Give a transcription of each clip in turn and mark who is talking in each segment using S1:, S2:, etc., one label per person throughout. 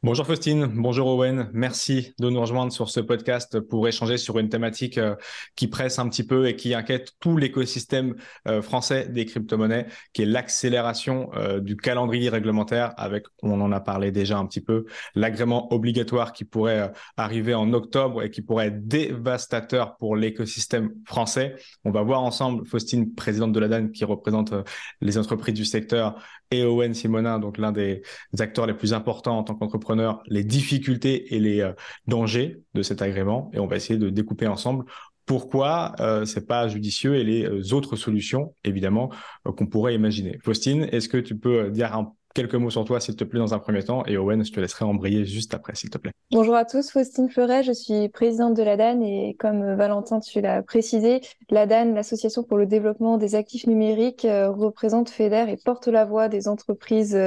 S1: Bonjour Faustine, bonjour Owen, merci de nous rejoindre sur ce podcast pour échanger sur une thématique qui presse un petit peu et qui inquiète tout l'écosystème français des crypto-monnaies, qui est l'accélération du calendrier réglementaire avec, on en a parlé déjà un petit peu, l'agrément obligatoire qui pourrait arriver en octobre et qui pourrait être dévastateur pour l'écosystème français. On va voir ensemble Faustine, présidente de la DAN, qui représente les entreprises du secteur, et Owen Simonin, donc l'un des acteurs les plus importants en tant qu'entrepreneur, les difficultés et les dangers de cet agrément. Et on va essayer de découper ensemble pourquoi c'est pas judicieux et les autres solutions, évidemment, qu'on pourrait imaginer. Faustine, est-ce que tu peux dire quelques mots sur toi, s'il te plaît, dans un premier temps? Et Owen, je te laisserai embrayer juste après, s'il te plaît.
S2: Bonjour à tous, Faustine Fleuret, je suis présidente de la DAN et comme Valentin, tu l'as précisé, la DAN, l'Association pour le développement des actifs numériques, représente, fédère et porte la voix des entreprises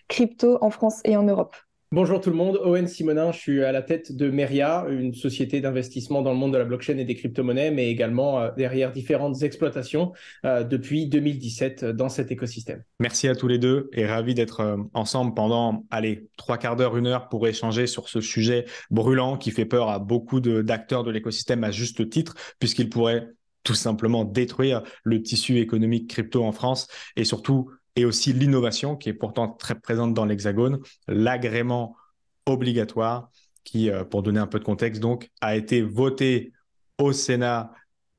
S2: crypto en France et en Europe.
S3: Bonjour tout le monde, Owen Simonin, je suis à la tête de Meria, une société d'investissement dans le monde de la blockchain et des crypto-monnaies, mais également derrière différentes exploitations depuis 2017 dans cet écosystème.
S1: Merci à tous les deux et ravi d'être ensemble pendant, allez, 3/4 d'heure, 1 heure pour échanger sur ce sujet brûlant qui fait peur à beaucoup d'acteurs de l'écosystème à juste titre, puisqu'il pourrait tout simplement détruire le tissu économique crypto en France et surtout et aussi l'innovation qui est pourtant très présente dans l'Hexagone, l'agrément obligatoire qui, pour donner un peu de contexte, donc, a été voté au Sénat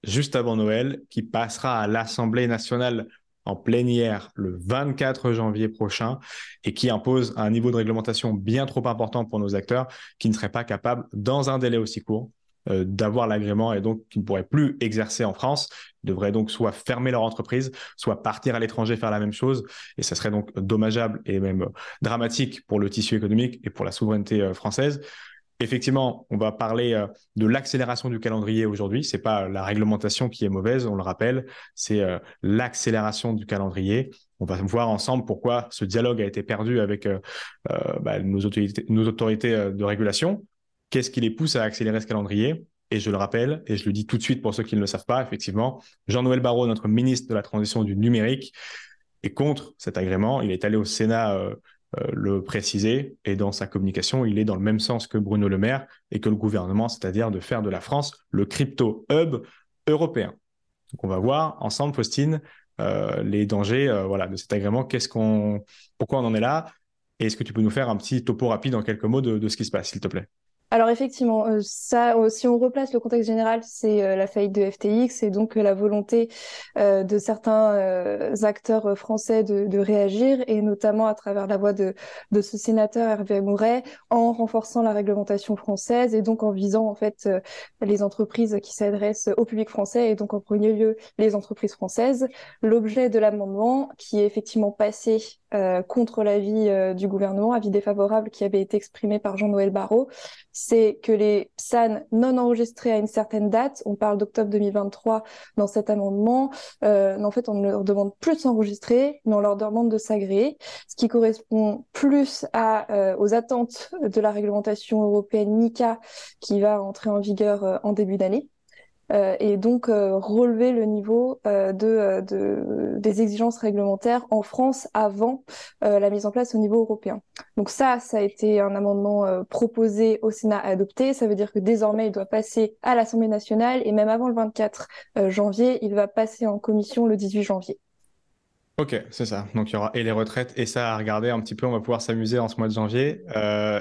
S1: juste avant Noël, qui passera à l'Assemblée nationale en plénière le 24 janvier prochain et qui impose un niveau de réglementation bien trop important pour nos acteurs qui ne seraient pas capables, dans un délai aussi court, d'avoir l'agrément et donc qui ne pourraient plus exercer en France. Ils devraient donc soit fermer leur entreprise, soit partir à l'étranger faire la même chose. Et ça serait donc dommageable et même dramatique pour le tissu économique et pour la souveraineté française. Effectivement, on va parler de l'accélération du calendrier aujourd'hui. C'est pas la réglementation qui est mauvaise, on le rappelle, c'est l'accélération du calendrier. On va voir ensemble pourquoi ce dialogue a été perdu avec nos autorités de régulation. Qu'est-ce qui les pousse à accélérer ce calendrier? Et je le rappelle, et je le dis tout de suite pour ceux qui ne le savent pas, effectivement, Jean-Noël Barrot, notre ministre de la Transition du numérique, est contre cet agrément. Il est allé au Sénat le préciser et dans sa communication, il est dans le même sens que Bruno Le Maire et que le gouvernement, c'est-à-dire de faire de la France le crypto hub européen. Donc on va voir ensemble, Faustine, les dangers de cet agrément. Pourquoi on en est là? Et est-ce que tu peux nous faire un petit topo rapide en quelques mots de ce qui se passe, s'il te plaît?
S2: Alors effectivement, si on replace le contexte général, c'est la faillite de FTX et donc la volonté de certains acteurs français de réagir et notamment à travers la voix de ce sénateur Hervé Mouret en renforçant la réglementation française et donc en visant en fait les entreprises qui s'adressent au public français et donc en premier lieu les entreprises françaises. L'objet de l'amendement qui est effectivement passé contre l'avis du gouvernement, avis défavorable qui avait été exprimé par Jean-Noël Barrot, c'est que les PSAN non enregistrés à une certaine date, on parle d'octobre 2023 dans cet amendement, en fait on ne leur demande plus de s'enregistrer, mais on leur demande de s'agréer, ce qui correspond plus aux attentes de la réglementation européenne MiCA qui va entrer en vigueur en début d'année. Et donc relever le niveau des exigences réglementaires en France avant la mise en place au niveau européen. Donc ça a été un amendement proposé au Sénat à adopter. Ça veut dire que désormais, il doit passer à l'Assemblée nationale et même avant le 24 janvier, il va passer en commission le 18 janvier.
S1: Ok, c'est ça. Donc, il y aura et les retraites et ça à regarder un petit peu. On va pouvoir s'amuser en ce mois de janvier.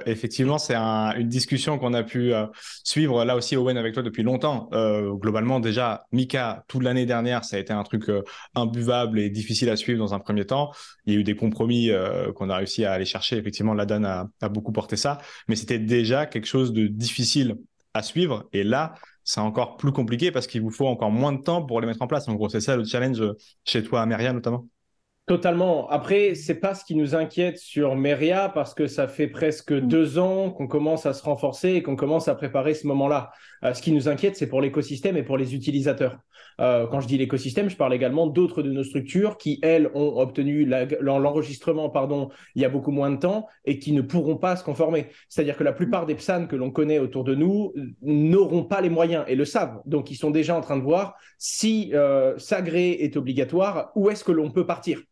S1: Effectivement, c'est une discussion qu'on a pu suivre là aussi, Owen, avec toi depuis longtemps. Globalement, déjà, Mika, toute l'année dernière, ça a été un truc imbuvable et difficile à suivre dans un premier temps. Il y a eu des compromis qu'on a réussi à aller chercher. Effectivement, la DAN a beaucoup porté ça. Mais c'était déjà quelque chose de difficile à suivre. Et là, c'est encore plus compliqué parce qu'il vous faut encore moins de temps pour les mettre en place. En gros, c'est ça le challenge chez toi à Meria notamment.
S3: Totalement. Après, c'est pas ce qui nous inquiète sur Meria parce que ça fait presque 2 ans qu'on commence à se renforcer et qu'on commence à préparer ce moment-là. Ce qui nous inquiète, c'est pour l'écosystème et pour les utilisateurs. Quand je dis l'écosystème, je parle également d'autres de nos structures qui, elles, ont obtenu l'enregistrement, il y a beaucoup moins de temps et qui ne pourront pas se conformer. C'est-à-dire que la plupart des PSAN que l'on connaît autour de nous n'auront pas les moyens et le savent. Donc, ils sont déjà en train de voir si s'agréer est obligatoire, où est-ce que l'on peut partir.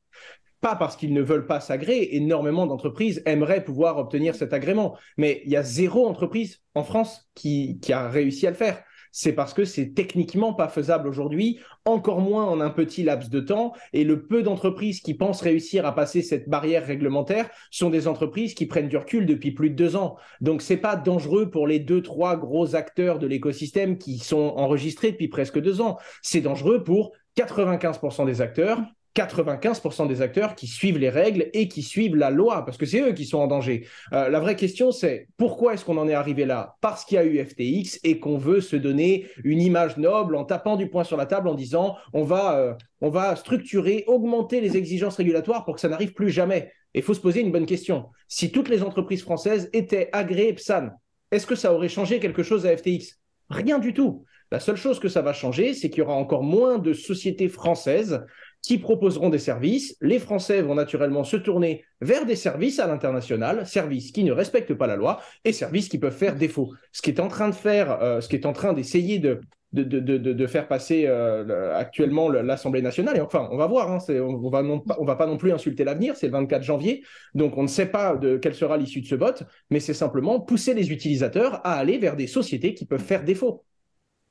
S3: pas parce qu'ils ne veulent pas s'agréer. Énormément d'entreprises aimeraient pouvoir obtenir cet agrément. Mais il y a 0 entreprise en France qui a réussi à le faire. C'est parce que c'est techniquement pas faisable aujourd'hui, encore moins en un petit laps de temps. Et le peu d'entreprises qui pensent réussir à passer cette barrière réglementaire sont des entreprises qui prennent du recul depuis plus de 2 ans. Donc, c'est pas dangereux pour les 2-3 gros acteurs de l'écosystème qui sont enregistrés depuis presque 2 ans. C'est dangereux pour 95% des acteurs, 95% des acteurs qui suivent les règles et qui suivent la loi, parce que c'est eux qui sont en danger. La vraie question, c'est pourquoi est-ce qu'on en est arrivé là? Parce qu'il y a eu FTX et qu'on veut se donner une image noble en tapant du poing sur la table en disant on va structurer, augmenter les exigences régulatoires pour que ça n'arrive plus jamais. Et il faut se poser une bonne question. Si toutes les entreprises françaises étaient agréées PSAN, est-ce que ça aurait changé quelque chose à FTX? Rien du tout. La seule chose que ça va changer, c'est qu'il y aura encore moins de sociétés françaises qui proposeront des services. Les Français vont naturellement se tourner vers des services à l'international, services qui ne respectent pas la loi et services qui peuvent faire défaut. Ce qui est en train de faire, ce qui est en train d'essayer de faire passer actuellement l'Assemblée nationale. Et enfin, on va voir, hein, on va pas non plus insulter l'avenir, c'est le 24 janvier, donc on ne sait pas quelle sera l'issue de ce vote, mais c'est simplement pousser les utilisateurs à aller vers des sociétés qui peuvent faire défaut.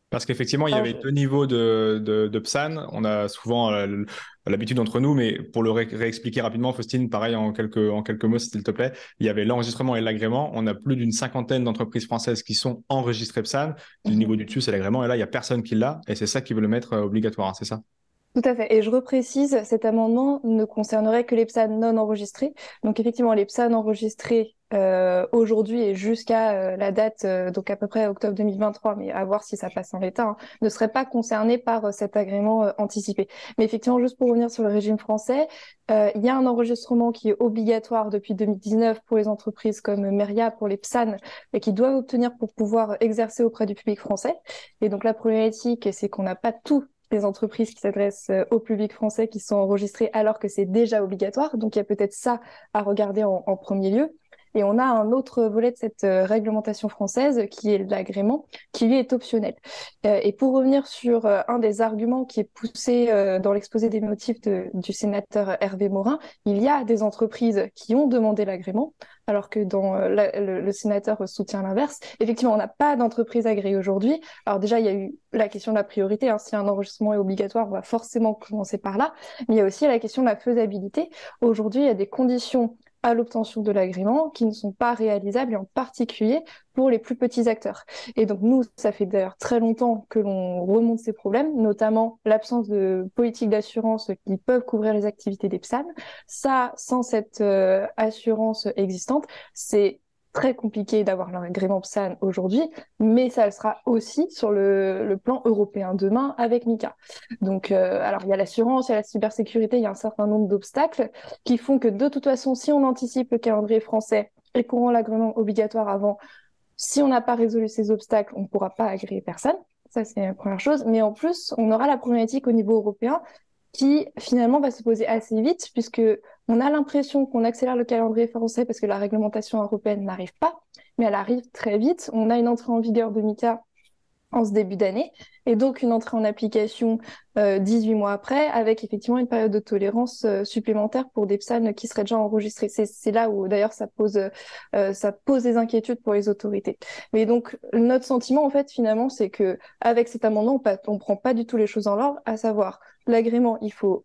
S1: Parce qu'effectivement, il y avait 2 niveaux de PSAN. On a souvent l'habitude entre nous, mais pour le réexpliquer rapidement, Faustine, pareil, en quelques mots, s'il te plaît. Il y avait l'enregistrement et l'agrément. On a plus d'une 50aine d'entreprises françaises qui sont enregistrées PSAN. Le niveau du dessus, c'est l'agrément. Et là, il n'y a personne qui l'a. Et c'est ça qui veut le mettre obligatoire, hein, c'est ça?
S2: Tout à fait. Et je reprécise, cet amendement ne concernerait que les PSAN non enregistrés. Donc effectivement, les PSAN enregistrés aujourd'hui et jusqu'à la date, donc à peu près octobre 2023, mais à voir si ça passe en l'état, hein, ne seraient pas concernés par cet agrément anticipé. Mais effectivement, juste pour revenir sur le régime français, il y a un enregistrement qui est obligatoire depuis 2019 pour les entreprises comme Meria, pour les PSAN, et qui doivent obtenir pour pouvoir exercer auprès du public français. Et donc la problématique, c'est qu'on n'a pas tout des entreprises qui s'adressent au public français qui sont enregistrées alors que c'est déjà obligatoire. Donc, il y a peut-être ça à regarder en premier lieu. Et on a un autre volet de cette réglementation française qui est l'agrément, qui lui est optionnel. Et pour revenir sur un des arguments qui est poussé dans l'exposé des motifs du sénateur Hervé Morin, il y a des entreprises qui ont demandé l'agrément, alors que dans le sénateur soutient l'inverse. Effectivement, on n'a pas d'entreprise agréée aujourd'hui. Alors déjà, il y a eu la question de la priorité. Hein. Si un enregistrement est obligatoire, on va forcément commencer par là. Mais il y a aussi la question de la faisabilité. Aujourd'hui, il y a des conditions à l'obtention de l'agrément qui ne sont pas réalisables, et en particulier pour les plus petits acteurs. Et donc nous, ça fait d'ailleurs très longtemps que l'on remonte ces problèmes, notamment l'absence de politique d'assurance qui peuvent couvrir les activités des PSAN. Ça, sans cette assurance existante, c'est très compliqué d'avoir l'agrément PSAN aujourd'hui, mais ça le sera aussi sur le plan européen demain avec MiCA. Donc, alors il y a l'assurance, il y a la cybersécurité, il y a un certain nombre d'obstacles qui font que de toute façon, si on anticipe le calendrier français et qu'on rend l'agrément obligatoire avant, si on n'a pas résolu ces obstacles, on ne pourra pas agréer personne. Ça, c'est la première chose. Mais en plus, on aura la problématique au niveau européen qui finalement va se poser assez vite, puisque on a l'impression qu'on accélère le calendrier français parce que la réglementation européenne n'arrive pas, mais elle arrive très vite. On a une entrée en vigueur de MiCA en ce début d'année, et donc une entrée en application 18 mois après, avec effectivement une période de tolérance supplémentaire pour des PSAN qui seraient déjà enregistrés. C'est là où d'ailleurs ça pose des inquiétudes pour les autorités. Mais donc notre sentiment en fait finalement, c'est que avec cet amendement, on prend pas du tout les choses en l'ordre, à savoir l'agrément, il faut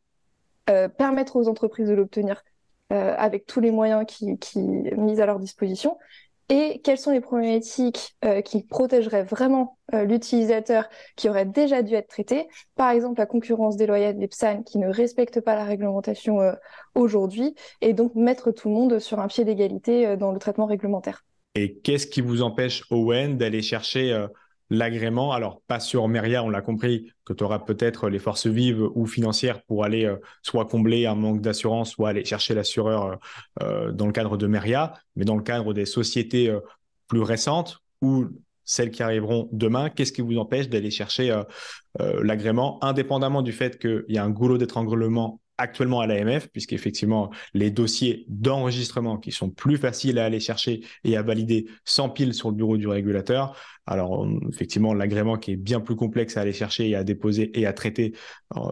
S2: permettre aux entreprises de l'obtenir avec tous les moyens qui mis à leur disposition. Et quelles sont les problématiques qui protégeraient vraiment l'utilisateur qui aurait déjà dû être traité? Par exemple, la concurrence déloyale des PSAN qui ne respectent pas la réglementation aujourd'hui, et donc mettre tout le monde sur un pied d'égalité dans le traitement réglementaire.
S1: Et qu'est-ce qui vous empêche, Owen, d'aller chercher l'agrément? Alors, pas sur Meria, on l'a compris, que tu auras peut-être les forces vives ou financières pour aller soit combler un manque d'assurance, soit aller chercher l'assureur dans le cadre de Meria, mais dans le cadre des sociétés plus récentes ou celles qui arriveront demain, qu'est-ce qui vous empêche d'aller chercher l'agrément, indépendamment du fait qu'il y a un goulot d'étranglement actuellement à l'AMF, puisqu'effectivement, les dossiers d'enregistrement qui sont plus faciles à aller chercher et à valider s'empilent sur le bureau du régulateur. Alors, effectivement, l'agrément qui est bien plus complexe à aller chercher et à déposer et à traiter,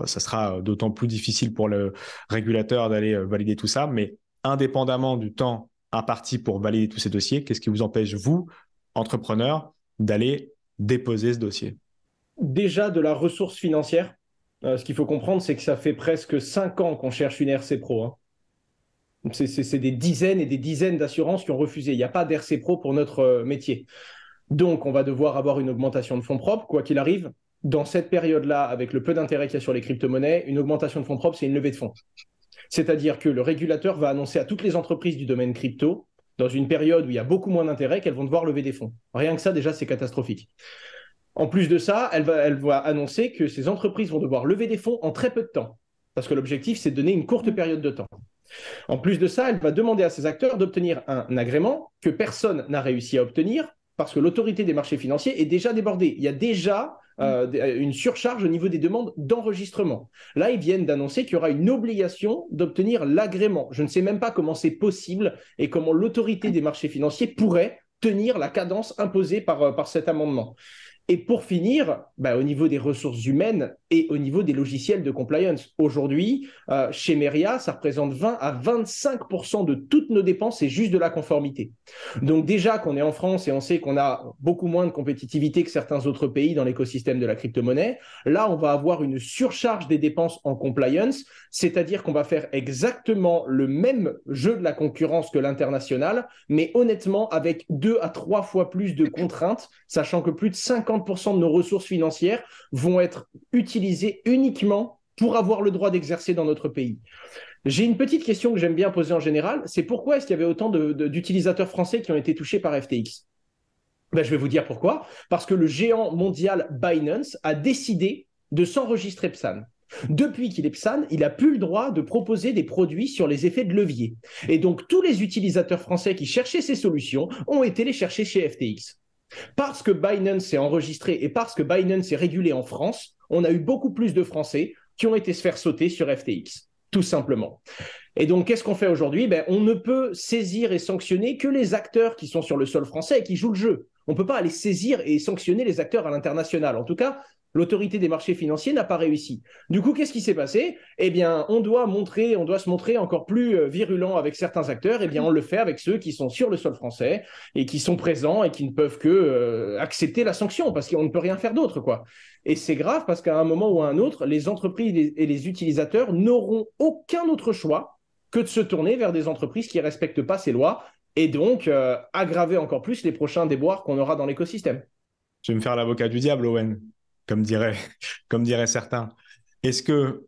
S1: ça sera d'autant plus difficile pour le régulateur d'aller valider tout ça. Mais indépendamment du temps imparti pour valider tous ces dossiers, qu'est-ce qui vous empêche, vous, entrepreneur, d'aller déposer ce dossier?
S3: Déjà, de la ressource financière. Ce qu'il faut comprendre, c'est que ça fait presque 5 ans qu'on cherche une RC Pro. Hein. C'est des dizaines et des dizaines d'assurances qui ont refusé. Il n'y a pas d'RC Pro pour notre métier. Donc, on va devoir avoir une augmentation de fonds propres, quoi qu'il arrive. Dans cette période-là, avec le peu d'intérêt qu'il y a sur les crypto-monnaies, une augmentation de fonds propres, c'est une levée de fonds. C'est-à-dire que le régulateur va annoncer à toutes les entreprises du domaine crypto, dans une période où il y a beaucoup moins d'intérêt, qu'elles vont devoir lever des fonds. Rien que ça, déjà, c'est catastrophique. En plus de ça, elle va annoncer que ces entreprises vont devoir lever des fonds en très peu de temps. Parce que l'objectif, c'est de donner une courte période de temps. En plus de ça, elle va demander à ces acteurs d'obtenir un agrément que personne n'a réussi à obtenir parce que l'autorité des marchés financiers est déjà débordée. Il y a déjà une surcharge au niveau des demandes d'enregistrement. Là, ils viennent d'annoncer qu'il y aura une obligation d'obtenir l'agrément. Je ne sais même pas comment c'est possible et comment l'autorité des marchés financiers pourrait tenir la cadence imposée par cet amendement. Et pour finir, au niveau des ressources humaines et au niveau des logiciels de compliance, aujourd'hui, chez Meria, ça représente 20 à 25% de toutes nos dépenses, c'est juste de la conformité. Donc déjà qu'on est en France et on sait qu'on a beaucoup moins de compétitivité que certains autres pays dans l'écosystème de la crypto-monnaie, là, on va avoir une surcharge des dépenses en compliance, c'est-à-dire qu'on va faire exactement le même jeu de la concurrence que l'international, mais honnêtement, avec 2 à 3 fois plus de contraintes, sachant que plus de 50% de nos ressources financières vont être utilisées uniquement pour avoir le droit d'exercer dans notre pays. J'ai une petite question que j'aime bien poser en général, c'est pourquoi est-ce qu'il y avait autant d'utilisateurs français qui ont été touchés par FTX? Je vais vous dire pourquoi. Parce que le géant mondial Binance a décidé de s'enregistrer PSAN. Depuis qu'il est PSAN, il n'a plus le droit de proposer des produits sur les effets de levier. Et donc, tous les utilisateurs français qui cherchaient ces solutions ont été les chercher chez FTX. Parce que Binance est enregistré et parce que Binance est régulé en France, on a eu beaucoup plus de Français qui ont été se faire sauter sur FTX, tout simplement. Et donc, qu'est-ce qu'on fait aujourd'hui? On ne peut saisir et sanctionner que les acteurs qui sont sur le sol français et qui jouent le jeu. On ne peut pas aller saisir et sanctionner les acteurs à l'international. En tout cas, l'autorité des marchés financiers n'a pas réussi. Du coup, qu'est-ce qui s'est passé? On doit se montrer encore plus virulent avec certains acteurs. On le fait avec ceux qui sont sur le sol français et qui sont présents et qui ne peuvent que accepter la sanction parce qu'on ne peut rien faire d'autre, quoi. Et c'est grave parce qu'à un moment ou à un autre, les entreprises et les utilisateurs n'auront aucun autre choix que de se tourner vers des entreprises qui ne respectent pas ces lois et donc aggraver encore plus les prochains déboires qu'on aura dans l'écosystème.
S1: Je vais me faire l'avocat du diable, Owen, comme diraient certains. Est-ce que,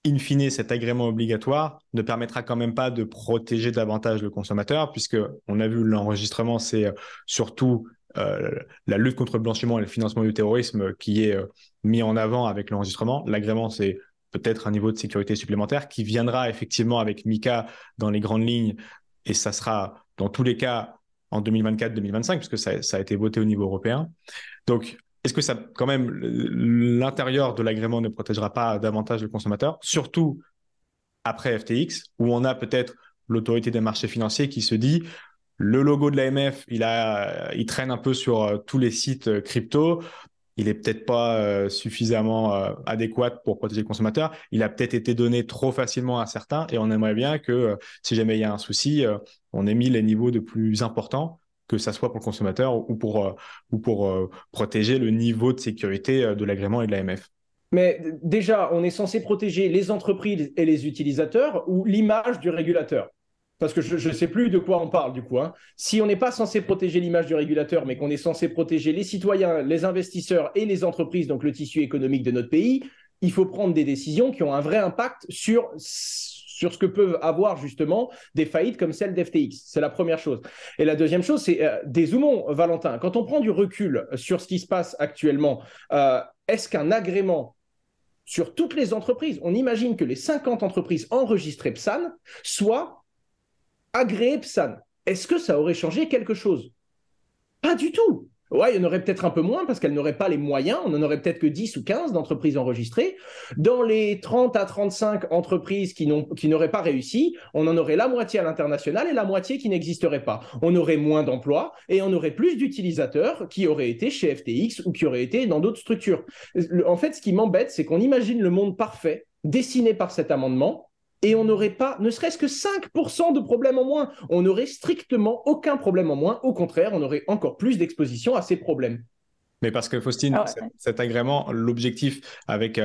S1: in fine, cet agrément obligatoire ne permettra quand même pas de protéger davantage le consommateur, puisqu'on a vu l'enregistrement, c'est surtout la lutte contre le blanchiment et le financement du terrorisme qui est mis en avant avec l'enregistrement. L'agrément, c'est peut-être un niveau de sécurité supplémentaire qui viendra effectivement avec MiCA dans les grandes lignes, et ça sera dans tous les cas en 2024-2025, puisque ça a été voté au niveau européen. Donc, est-ce que ça, quand même, l'intérieur de l'agrément ne protégera pas davantage le consommateur, surtout après FTX, où on a peut-être l'autorité des marchés financiers qui se dit le logo de l'AMF, il traîne un peu sur tous les sites crypto, il est peut-être pas suffisamment adéquat pour protéger le consommateur, il a peut-être été donné trop facilement à certains, et on aimerait bien que si jamais il y a un souci, on ait mis les niveaux de plus importants, que ça soit pour le consommateur ou pour protéger le niveau de sécurité de l'agrément et de l'AMF.
S3: Mais déjà, on est censé protéger les entreprises et les utilisateurs ou l'image du régulateur? Parce que je ne sais plus de quoi on parle du coup. Hein. Si on n'est pas censé protéger l'image du régulateur, mais qu'on est censé protéger les citoyens, les investisseurs et les entreprises, donc le tissu économique de notre pays, il faut prendre des décisions qui ont un vrai impact sur ce que peuvent avoir justement des faillites comme celle d'FTX. C'est la première chose. Et la deuxième chose, c'est dézoomons, Valentin. Quand on prend du recul sur ce qui se passe actuellement, est-ce qu'un agrément sur toutes les entreprises, on imagine que les 50 entreprises enregistrées PSAN soient agréées PSAN. Est-ce que ça aurait changé quelque chose? Pas du tout. Ouais, il y en aurait peut-être un peu moins parce qu'elles n'auraient pas les moyens. On en aurait peut-être que 10 ou 15 d'entreprises enregistrées. Dans les 30 à 35 entreprises qui n'auraient pas réussi, on en aurait la moitié à l'international et la moitié qui n'existerait pas. On aurait moins d'emplois et on aurait plus d'utilisateurs qui auraient été chez FTX ou qui auraient été dans d'autres structures. En fait, ce qui m'embête, c'est qu'on imagine le monde parfait dessiné par cet amendement et on n'aurait pas, ne serait-ce que 5% de problèmes en moins. On n'aurait strictement aucun problème en moins. Au contraire, on aurait encore plus d'exposition à ces problèmes.
S1: Mais parce que Faustine,
S2: Alors,
S1: cet agrément, l'objectif avec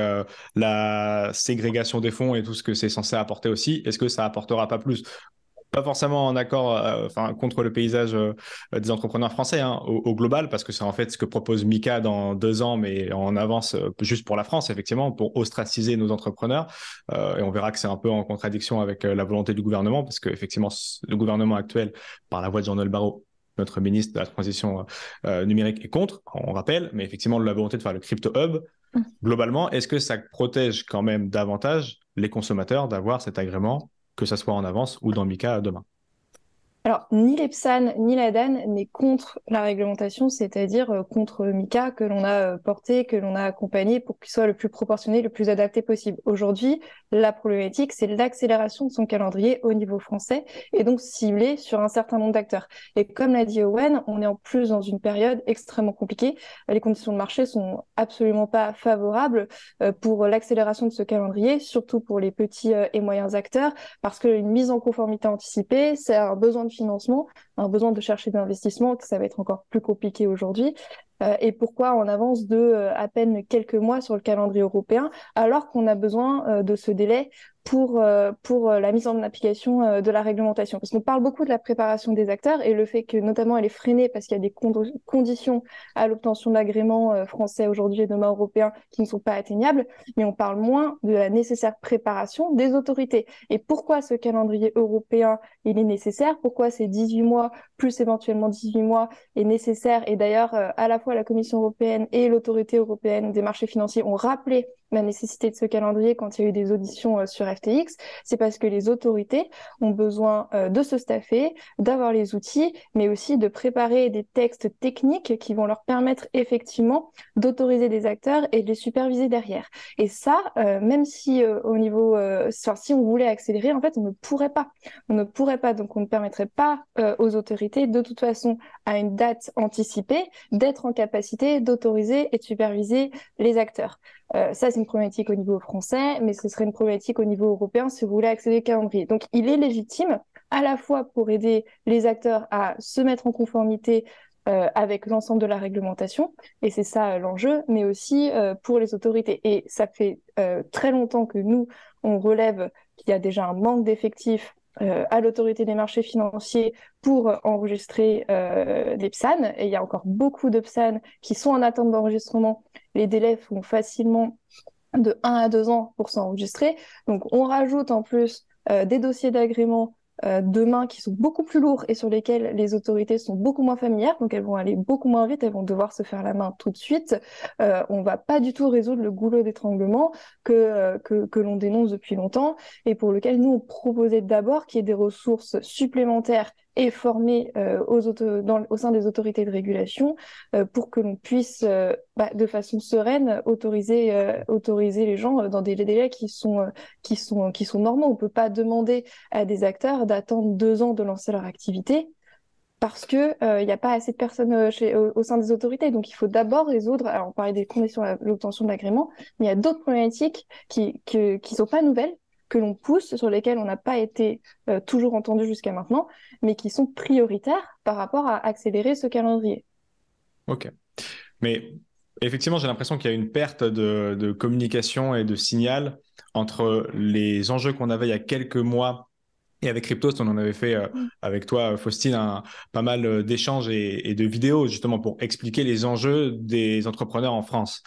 S1: la ségrégation des fonds et tout ce que c'est censé apporter aussi, est-ce que ça apportera pas plus? Pas forcément en accord, contre le paysage des entrepreneurs français hein, au global, parce que c'est en fait ce que propose Mika dans 2 ans, mais en avance juste pour la France, effectivement, pour ostraciser nos entrepreneurs. Et on verra que c'est un peu en contradiction avec la volonté du gouvernement, parce qu'effectivement, le gouvernement actuel, par la voix de Jean-Noël Barrot, notre ministre de la transition numérique, est contre, on rappelle, mais effectivement, la volonté de faire le crypto hub, globalement, est-ce que ça protège quand même davantage les consommateurs d'avoir cet agrément, que ça soit en avance ou dans Mika demain?
S2: Alors, ni l'EPSAN ni l'ADAN n'est contre la réglementation, c'est-à-dire contre Mika que l'on a porté, que l'on a accompagné pour qu'il soit le plus proportionné, le plus adapté possible. Aujourd'hui, la problématique, c'est l'accélération de son calendrier au niveau français et donc ciblé sur un certain nombre d'acteurs. Et comme l'a dit Owen, on est en plus dans une période extrêmement compliquée. Les conditions de marché sont absolument pas favorables pour l'accélération de ce calendrier, surtout pour les petits et moyens acteurs, parce qu'une mise en conformité anticipée, c'est un besoin de financement, un besoin de chercher de l'investissement, que ça va être encore plus compliqué aujourd'hui. Et pourquoi on avance de à peine quelques mois sur le calendrier européen, alors qu'on a besoin de ce délai pour la mise en application de la réglementation. Parce qu'on parle beaucoup de la préparation des acteurs et le fait que notamment elle est freinée parce qu'il y a des conditions à l'obtention de l'agrément français aujourd'hui et demain européen qui ne sont pas atteignables, mais on parle moins de la nécessaire préparation des autorités. Et pourquoi ce calendrier européen il est nécessaire? Pourquoi ces 18 mois plus éventuellement 18 mois est nécessaire? Et d'ailleurs, à la fois la Commission européenne et l'Autorité européenne des marchés financiers ont rappelé la nécessité de ce calendrier quand il y a eu des auditions sur FTX, c'est parce que les autorités ont besoin de se staffer, d'avoir les outils, mais aussi de préparer des textes techniques qui vont leur permettre effectivement d'autoriser des acteurs et de les superviser derrière. Et ça, même si au niveau, si on voulait accélérer, en fait, on ne pourrait pas. On ne pourrait pas, donc on ne permettrait pas aux autorités, de toute façon, à une date anticipée, d'être en capacité d'autoriser et de superviser les acteurs. Ça, c'est une problématique au niveau français, mais ce serait une problématique au niveau européen si vous voulez accéder au calendrier. Donc, il est légitime, à la fois pour aider les acteurs à se mettre en conformité avec l'ensemble de la réglementation, et c'est ça l'enjeu, mais aussi pour les autorités. Et ça fait très longtemps que nous, on relève qu'il y a déjà un manque d'effectifs à l'autorité des marchés financiers pour enregistrer des PSAN. Et il y a encore beaucoup de PSAN qui sont en attente d'enregistrement. Les délais font facilement de 1 à 2 ans pour s'enregistrer. Donc on rajoute en plus des dossiers d'agrément demain qui sont beaucoup plus lourds et sur lesquels les autorités sont beaucoup moins familières, donc elles vont aller beaucoup moins vite, elles vont devoir se faire la main tout de suite. On va pas du tout résoudre le goulot d'étranglement que l'on dénonce depuis longtemps et pour lequel nous on proposait d'abord qu'il y ait des ressources supplémentaires et formées au sein des autorités de régulation pour que l'on puisse de façon sereine autoriser les gens dans des délais qui sont normaux. On peut pas demander à des acteurs d'attendre 2 ans de lancer leur activité parce que il n'y a pas assez de personnes au sein des autorités. Donc, il faut d'abord résoudre, alors on parlait des conditions à l'obtention de l'agrément, mais il y a d'autres problématiques qui sont pas nouvelles, que l'on pousse, sur lesquelles on n'a pas été toujours entendu jusqu'à maintenant, mais qui sont prioritaires par rapport à accélérer ce calendrier.
S1: Ok. Mais effectivement, j'ai l'impression qu'il y a une perte de communication et de signal entre les enjeux qu'on avait il y a quelques mois. Et avec Cryptost, on en avait fait avec toi, Faustine, pas mal d'échanges et de vidéos justement pour expliquer les enjeux des entrepreneurs en France.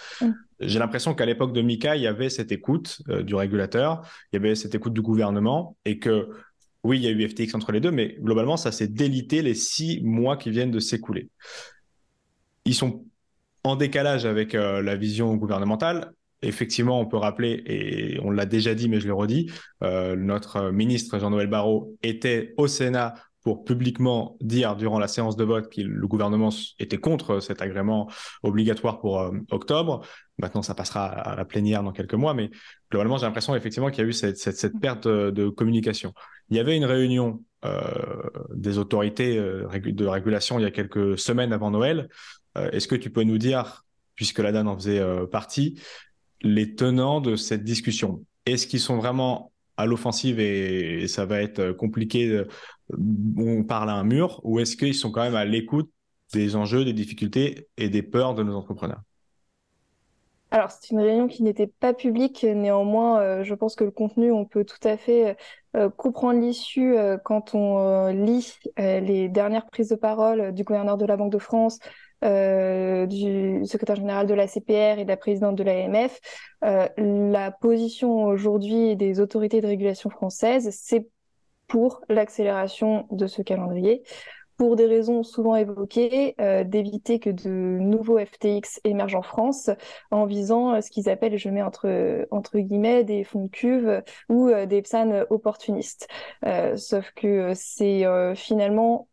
S1: J'ai l'impression qu'à l'époque de Mika, il y avait cette écoute du régulateur, il y avait cette écoute du gouvernement et que oui, il y a eu FTX entre les deux, mais globalement, ça s'est délité les 6 mois qui viennent de s'écouler. Ils sont en décalage avec la vision gouvernementale. Effectivement, on peut rappeler, et on l'a déjà dit, mais je le redis, notre ministre Jean-Noël Barrot était au Sénat pour publiquement dire durant la séance de vote que le gouvernement était contre cet agrément obligatoire pour octobre. Maintenant, ça passera à la plénière dans quelques mois, mais globalement, j'ai l'impression effectivement qu'il y a eu cette perte de communication. Il y avait une réunion des autorités de régulation il y a quelques semaines avant Noël. Est-ce que tu peux nous dire, puisque la DAN en faisait partie, les tenants de cette discussion? Est-ce qu'ils sont vraiment à l'offensive et ça va être compliqué, on parle à un mur, ou est-ce qu'ils sont quand même à l'écoute des enjeux, des difficultés et des peurs de nos entrepreneurs?
S2: Alors, c'est une réunion qui n'était pas publique, néanmoins, je pense que le contenu, on peut tout à fait comprendre l'issue quand on lit les dernières prises de parole du gouverneur de la Banque de France, du secrétaire général de la CPR et de la présidente de l'AMF. La position aujourd'hui des autorités de régulation françaises, c'est pour l'accélération de ce calendrier, pour des raisons souvent évoquées, d'éviter que de nouveaux FTX émergent en France en visant ce qu'ils appellent, et je mets entre guillemets, des fonds de cuve ou des PSAN opportunistes. Sauf que c'est finalement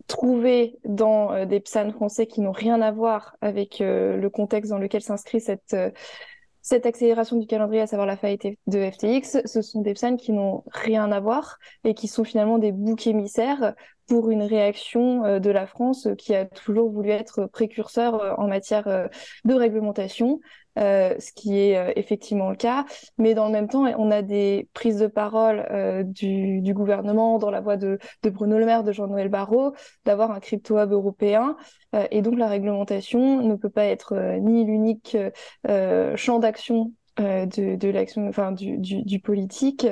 S2: trouvé dans des PSAN français qui n'ont rien à voir avec le contexte dans lequel s'inscrit cette accélération du calendrier, à savoir la faillite de FTX. Ce sont des PSAN qui n'ont rien à voir et qui sont finalement des boucs émissaires pour une réaction de la France qui a toujours voulu être précurseur en matière de réglementation, ce qui est effectivement le cas. Mais dans le même temps, on a des prises de parole du gouvernement dans la voix de Bruno Le Maire, de Jean-Noël Barrot, d'avoir un crypto-hub européen. Et donc la réglementation ne peut pas être ni l'unique champ d'action de l'action, enfin du politique,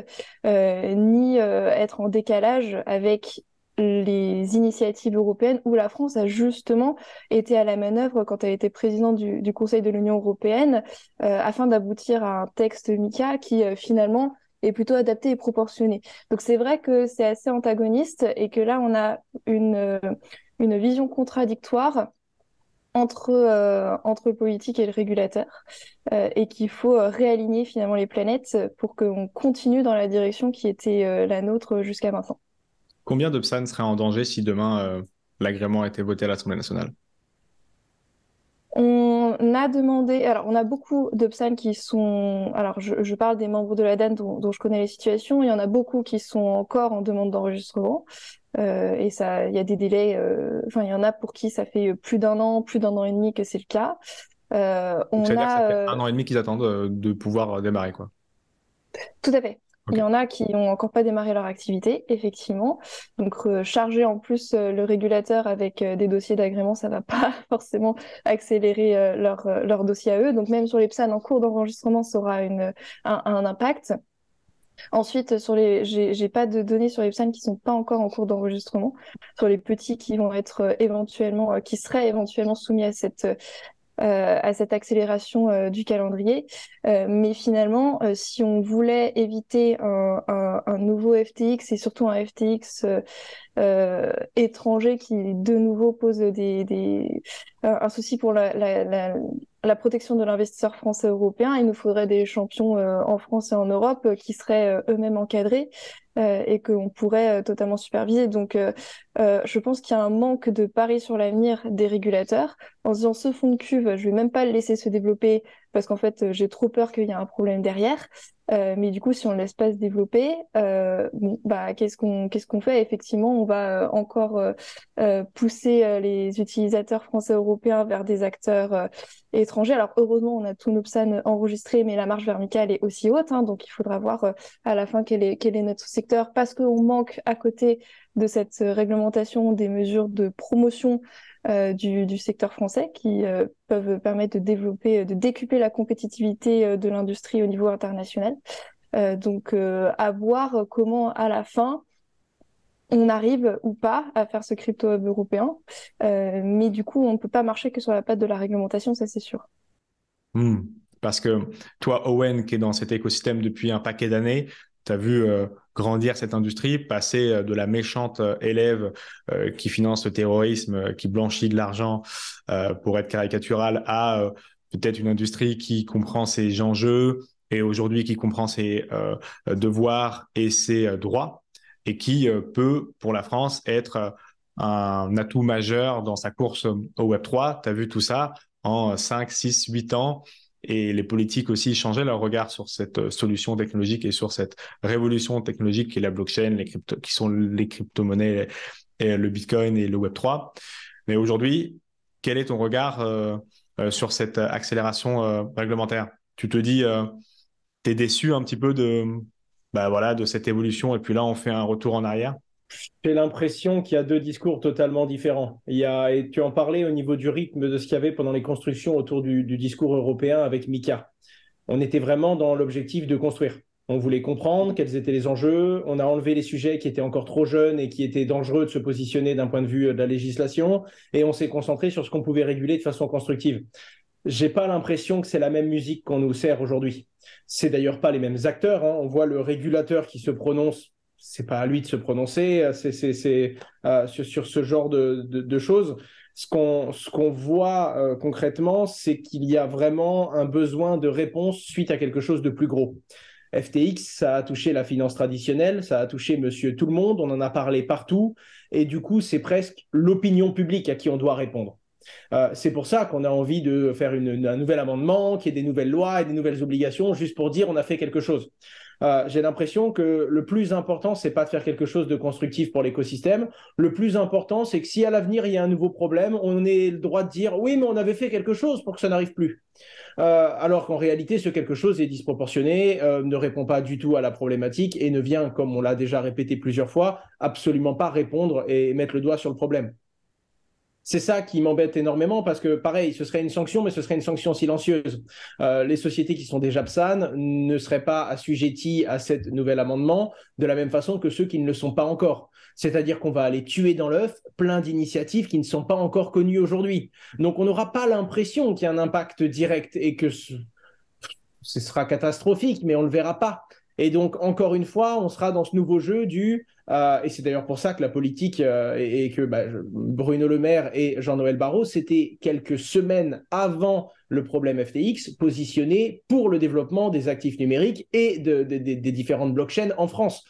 S2: ni être en décalage avec les initiatives européennes où la France a justement été à la manœuvre quand elle était présidente du Conseil de l'Union européenne afin d'aboutir à un texte MiCA qui finalement est plutôt adapté et proportionné. Donc c'est vrai que c'est assez antagoniste et que là on a une vision contradictoire entre le politique et le régulateur et qu'il faut réaligner finalement les planètes pour qu'on continue dans la direction qui était la nôtre jusqu'à maintenant.
S1: Combien de PSAN seraient en danger si demain l'agrément était voté à l'Assemblée nationale?
S2: On a demandé, alors on a beaucoup de PSAN qui sont, alors je parle des membres de la DAN dont je connais les situations, il y en a beaucoup qui sont encore en demande d'enregistrement et ça, il y a des délais, enfin il y en a pour qui ça fait plus d'un an et demi que c'est le cas.
S1: Donc, c'est-à-dire que ça fait 1 an et demi qu'ils attendent de pouvoir démarrer, quoi.
S2: Tout à fait.
S1: Okay.
S2: Il y en a qui n'ont encore pas démarré leur activité, effectivement. Donc, charger en plus le régulateur avec des dossiers d'agrément, ça va pas forcément accélérer leur dossier à eux. Donc, même sur les PSAN en cours d'enregistrement, ça aura un impact. Ensuite, j'ai pas de données sur les PSAN qui sont pas encore en cours d'enregistrement. Sur les petits qui vont être éventuellement, qui seraient éventuellement soumis à cette accélération du calendrier. Mais finalement, si on voulait éviter un nouveau FTX et surtout un FTX étranger qui de nouveau pose un souci pour la protection de l'investisseur français européen, il nous faudrait des champions en France et en Europe qui seraient eux-mêmes encadrés et qu'on pourrait totalement superviser. Donc, je pense qu'il y a un manque de pari sur l'avenir des régulateurs en se disant ce fonds de cuve, je vais même pas le laisser se développer parce qu'en fait, j'ai trop peur qu'il y ait un problème derrière. Mais du coup, si on le laisse pas se développer, bon, bah, qu'est-ce qu'on fait? Effectivement, on va encore pousser les utilisateurs français européens vers des acteurs étrangers. Alors, heureusement, on a tous nos PSAN enregistrés, mais la marge verticale est aussi haute, hein, donc il faudra voir à la fin quel est notre secteur, parce qu'on manque à côté de cette réglementation des mesures de promotion du secteur français qui peuvent permettre de développer, de décupler la compétitivité de l'industrie au niveau international. Donc, à voir comment, à la fin, on arrive ou pas à faire ce crypto-hub européen. Mais du coup, on ne peut pas marcher que sur la patte de la réglementation, ça c'est sûr.
S1: Parce que toi, Owen, qui est dans cet écosystème depuis un paquet d'années, tu as vu grandir cette industrie, passer de la méchante élève qui finance le terrorisme, qui blanchit de l'argent pour être caricatural, à peut-être une industrie qui comprend ses enjeux et aujourd'hui qui comprend ses devoirs et ses droits. et qui peut, pour la France, être un atout majeur dans sa course au Web3. Tu as vu tout ça en 5, 6, 8 ans. Et les politiques aussi changeaient leur regard sur cette solution technologique et sur cette révolution technologique qui est la blockchain, qui sont les crypto-monnaies, et le Bitcoin et le Web3. Mais aujourd'hui, quel est ton regard sur cette accélération réglementaire? Tu te dis, tu es déçu un petit peu de cette évolution et puis là, on fait un retour en arrière?
S3: J'ai l'impression qu'il y a deux discours totalement différents. Et tu en parlais au niveau du rythme de ce qu'il y avait pendant les constructions autour du discours européen avec Mika. On était vraiment dans l'objectif de construire. On voulait comprendre quels étaient les enjeux. On a enlevé les sujets qui étaient encore trop jeunes et qui étaient dangereux de se positionner d'un point de vue de la législation. Et on s'est concentré sur ce qu'on pouvait réguler de façon constructive. J'ai pas l'impression que c'est la même musique qu'on nous sert aujourd'hui. C'est d'ailleurs pas les mêmes acteurs, hein. On voit le régulateur qui se prononce. C'est pas à lui de se prononcer. Sur ce genre de choses. Ce qu'on voit concrètement, c'est qu'il y a vraiment un besoin de réponse suite à quelque chose de plus gros. FTX, ça a touché la finance traditionnelle, ça a touché monsieur tout le monde, on en a parlé partout, et du coup, c'est presque l'opinion publique à qui on doit répondre. C'est pour ça qu'on a envie de faire un nouvel amendement, qu'il y ait des nouvelles lois et des nouvelles obligations, juste pour dire on a fait quelque chose. J'ai l'impression que le plus important, c'est pas de faire quelque chose de constructif pour l'écosystème. Le plus important, c'est que si à l'avenir, il y a un nouveau problème, on ait le droit de dire oui, mais on avait fait quelque chose pour que ça n'arrive plus. Alors qu'en réalité, ce quelque chose est disproportionné, ne répond pas du tout à la problématique et ne vient, comme on l'a déjà répété plusieurs fois, absolument pas répondre et mettre le doigt sur le problème. C'est ça qui m'embête énormément parce que, pareil, ce serait une sanction, mais ce serait une sanction silencieuse. Les sociétés qui sont déjà PSAN ne seraient pas assujetties à cet nouvel amendement de la même façon que ceux qui ne le sont pas encore. C'est-à-dire qu'on va aller tuer dans l'œuf plein d'initiatives qui ne sont pas encore connues aujourd'hui. Donc, on n'aura pas l'impression qu'il y a un impact direct et que ce sera catastrophique, mais on ne le verra pas. Et donc, encore une fois, on sera dans ce nouveau jeu et c'est d'ailleurs pour ça que la politique et que Bruno Le Maire et Jean-Noël Barrot, c'était quelques semaines avant le problème FTX, positionnés pour le développement des actifs numériques et des différentes blockchains en France.